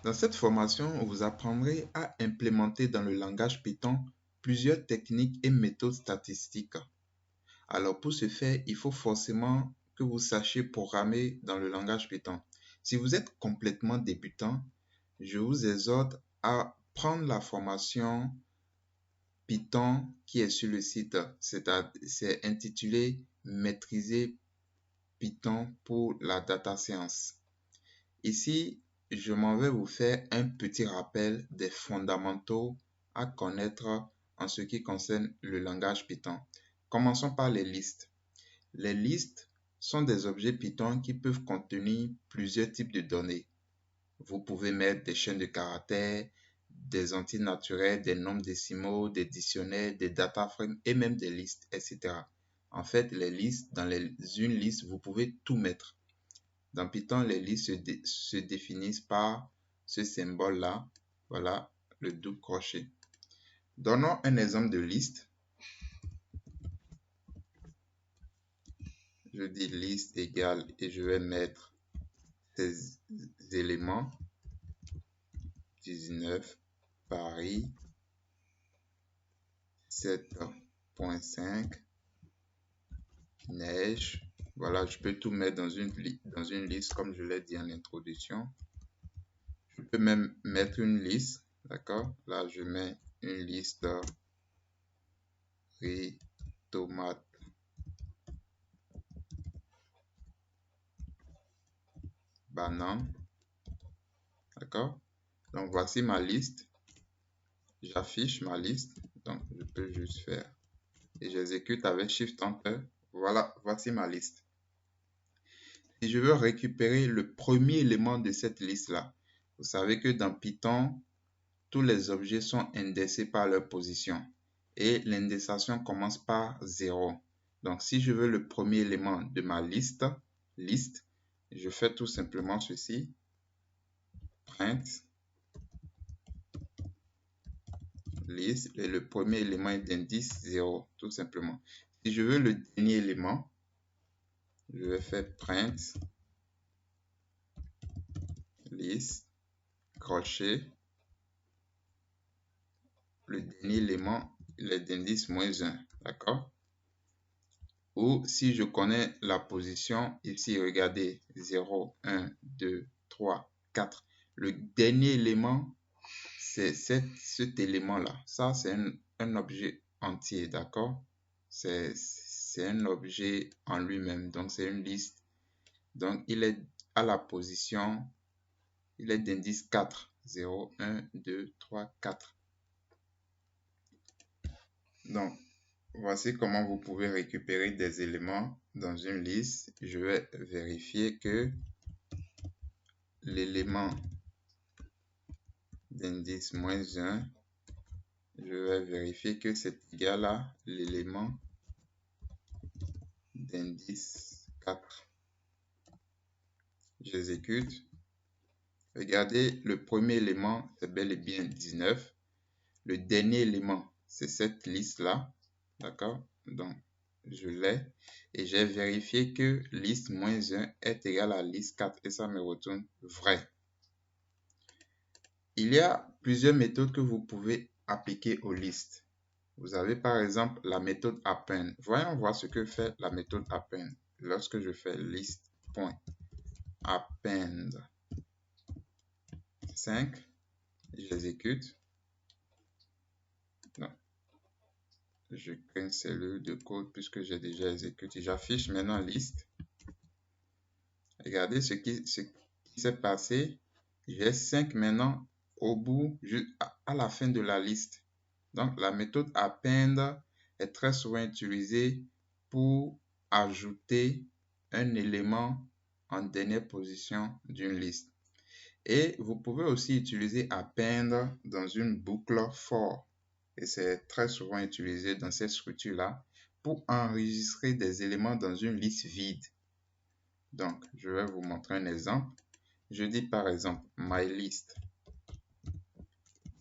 Dans cette formation, vous apprendrez à implémenter dans le langage Python plusieurs techniques et méthodes statistiques. Alors pour ce faire, il faut forcément que vous sachiez programmer dans le langage Python. Si vous êtes complètement débutant, je vous exhorte à prendre la formation Python qui est sur le site. C'est intitulé Maîtriser Python pour la data science. Ici, je m'en vais vous faire un petit rappel des fondamentaux à connaître en ce qui concerne le langage Python. Commençons par les listes. Les listes sont des objets Python qui peuvent contenir plusieurs types de données. Vous pouvez mettre des chaînes de caractères, des entiers naturels, des nombres décimaux, des dictionnaires, des data frames et même des listes, etc. En fait, les listes, dans une liste, vous pouvez tout mettre. Dans Python, les listes se définissent par ce symbole-là. Voilà, le double crochet. Donnons un exemple de liste. Je dis liste égale et je vais mettre ces éléments. 19, Paris, 7.5, neige. Voilà, je peux tout mettre dans une liste comme je l'ai dit en introduction. Je peux même mettre une liste, d'accord? Là, je mets une liste riz, tomate, banane, d'accord? Donc, voici ma liste. J'affiche ma liste. Donc, je peux juste faire et j'exécute avec Shift Enter. Voilà, voici ma liste. Si je veux récupérer le premier élément de cette liste-là, vous savez que dans Python, tous les objets sont indexés par leur position et l'indexation commence par 0. Donc, si je veux le premier élément de ma liste, je fais tout simplement ceci, print liste, et le premier élément est d'indice 0, tout simplement. Si je veux le dernier élément, je vais faire print liste, crochet, le dernier élément, il est d'indice -1, d'accord? Ou si je connais la position, ici, regardez, 0, 1, 2, 3, 4. Le dernier élément, c'est cet élément-là. Ça, c'est un objet entier, d'accord? C'est un objet en lui-même, donc c'est une liste. Donc, il est à la position, il est d'indice 4. 0, 1, 2, 3, 4. Donc, voici comment vous pouvez récupérer des éléments dans une liste. Je vais vérifier que l'élément d'indice -1, je vais vérifier que c'est égal à l'élément d'indice 4. J'exécute. Regardez, le premier élément, c'est bel et bien 19. Le dernier élément, c'est cette liste-là. D'accord? Donc, je l'ai. Et j'ai vérifié que liste -1 est égal à liste 4 et ça me retourne vrai. Il y a plusieurs méthodes que vous pouvez appliquer aux listes. Vous avez par exemple la méthode append. Voyons voir ce que fait la méthode append. Lorsque je fais list.append 5, j'exécute. Non, je crée une cellule de code puisque j'ai déjà exécuté. J'affiche maintenant liste. Regardez ce qui s'est passé. J'ai 5 maintenant au bout, à la fin de la liste. Donc, la méthode append est très souvent utilisée pour ajouter un élément en dernière position d'une liste. Et vous pouvez aussi utiliser append dans une boucle for. Et c'est très souvent utilisé dans cette structure-là pour enregistrer des éléments dans une liste vide. Donc, je vais vous montrer un exemple. Je dis par exemple mylist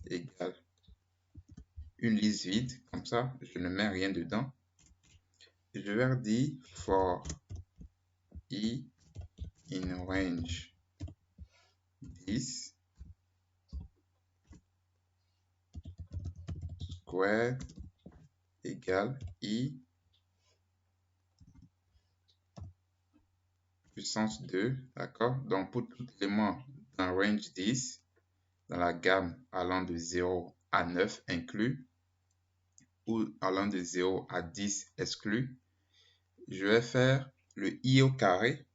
égale une liste vide, comme ça, je ne mets rien dedans. Je vais dire for i in range 10 square égale I puissance 2, d'accord? Donc, pour tout élément dans range 10, dans la gamme allant de 0 à 9 inclus, ou allant de 0 à 10 exclus, je vais faire le I au carré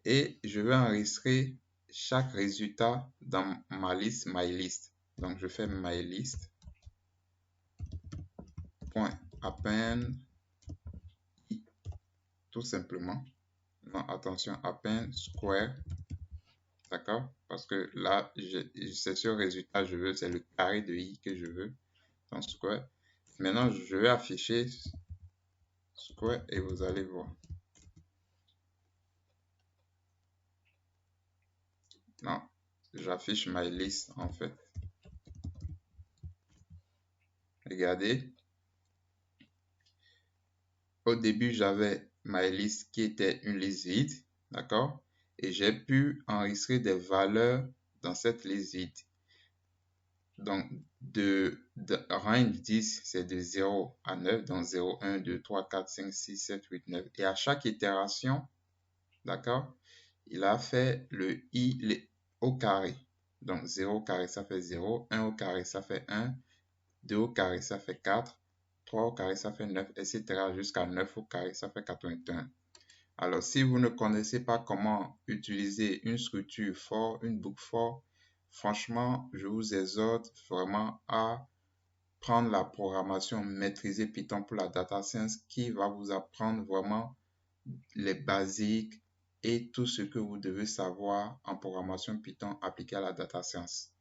et je vais enregistrer chaque résultat dans ma liste MyList. Donc, je fais MyList, point append I, tout simplement. Non, attention, append square, d'accord? Parce que là, c'est ce résultat je veux, c'est le carré de I que je veux, donc square. Maintenant, je vais afficher square et vous allez voir. Non, j'affiche MyList en fait. Regardez. Au début, j'avais MyList qui était une liste vide, d'accord? Et j'ai pu enregistrer des valeurs dans cette liste vide. Donc, de range 10, c'est de 0 à 9, donc 0, 1, 2, 3, 4, 5, 6, 7, 8, 9. Et à chaque itération, d'accord, il a fait le I au carré. Donc, 0 au carré, ça fait 0, 1 au carré, ça fait 1, 2 au carré, ça fait 4, 3 au carré, ça fait 9, etc. jusqu'à 9 au carré, ça fait 81. Alors, si vous ne connaissez pas comment utiliser une structure for, une boucle for, franchement, je vous exhorte vraiment à prendre la programmation maîtriser Python pour la data science qui va vous apprendre vraiment les basiques et tout ce que vous devez savoir en programmation Python appliquée à la data science.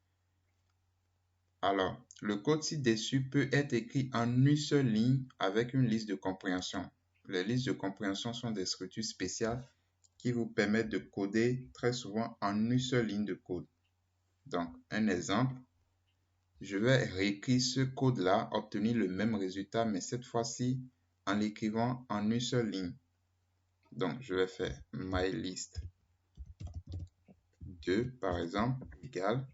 Alors, le code ci-dessus peut être écrit en une seule ligne avec une liste de compréhension. Les listes de compréhension sont des structures spéciales qui vous permettent de coder très souvent en une seule ligne de code. Donc, un exemple, je vais réécrire ce code-là, obtenir le même résultat, mais cette fois-ci en l'écrivant en une seule ligne. Donc, je vais faire MyList 2, par exemple, égale,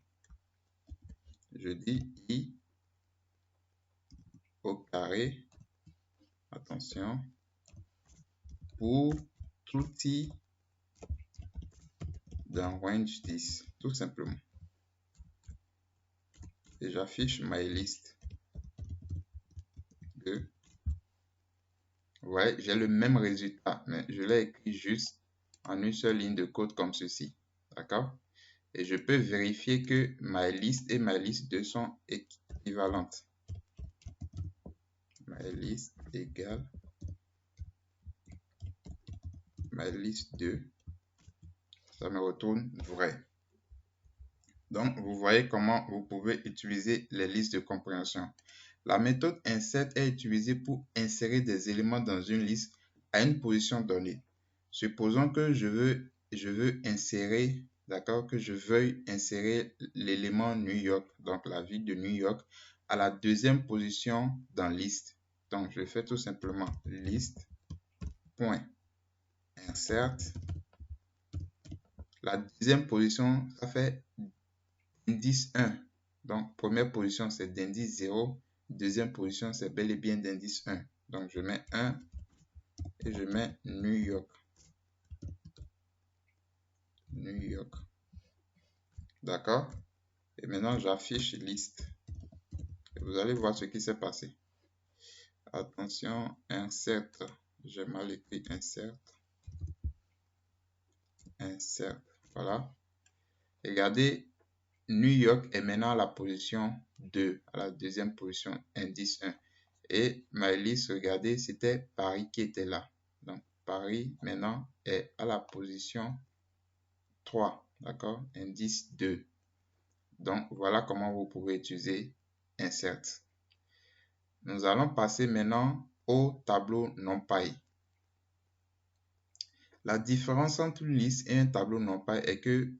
je dis I au carré, attention, pour tout I dans range 10, tout simplement. Et j'affiche MyList 2. Ouais, j'ai le même résultat, mais je l'ai écrit juste en une seule ligne de code comme ceci. D'accord? Et je peux vérifier que MyList et MyList 2 sont équivalentes. MyList égale MyList 2. Ça me retourne vrai. Donc, vous voyez comment vous pouvez utiliser les listes de compréhension. La méthode insert est utilisée pour insérer des éléments dans une liste à une position donnée. Supposons que je veux insérer, d'accord, que je veuille insérer l'élément New York, donc la ville de New York, à la deuxième position dans liste. Donc, je fais tout simplement list.insert. La deuxième position, ça fait indice 1. Donc, première position, c'est d'indice 0. Deuxième position, c'est bel et bien d'indice 1. Donc, je mets 1 et je mets New York. New York. D'accord? Et maintenant, j'affiche liste. Et vous allez voir ce qui s'est passé. Attention, insert. J'ai mal écrit insert. Insert. Voilà. Regardez, New York est maintenant à la position 2, à la deuxième position, indice 1. Et ma liste, regardez, c'était Paris qui était là. Donc, Paris, maintenant, est à la position 3, d'accord? Indice 2. Donc, voilà comment vous pouvez utiliser insert. Nous allons passer maintenant au tableau NumPy. La différence entre une liste et un tableau NumPy est que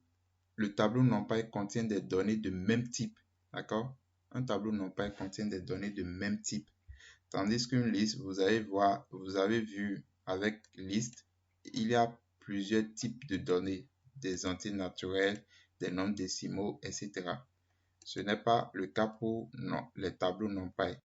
le tableau NumPy contient des données de même type, d'accord? Un tableau NumPy contient des données de même type. Tandis qu'une liste, vous avez vu avec liste, il y a plusieurs types de données, des entiers naturels, des nombres décimaux, etc. Ce n'est pas le cas pour les tableaux NumPy.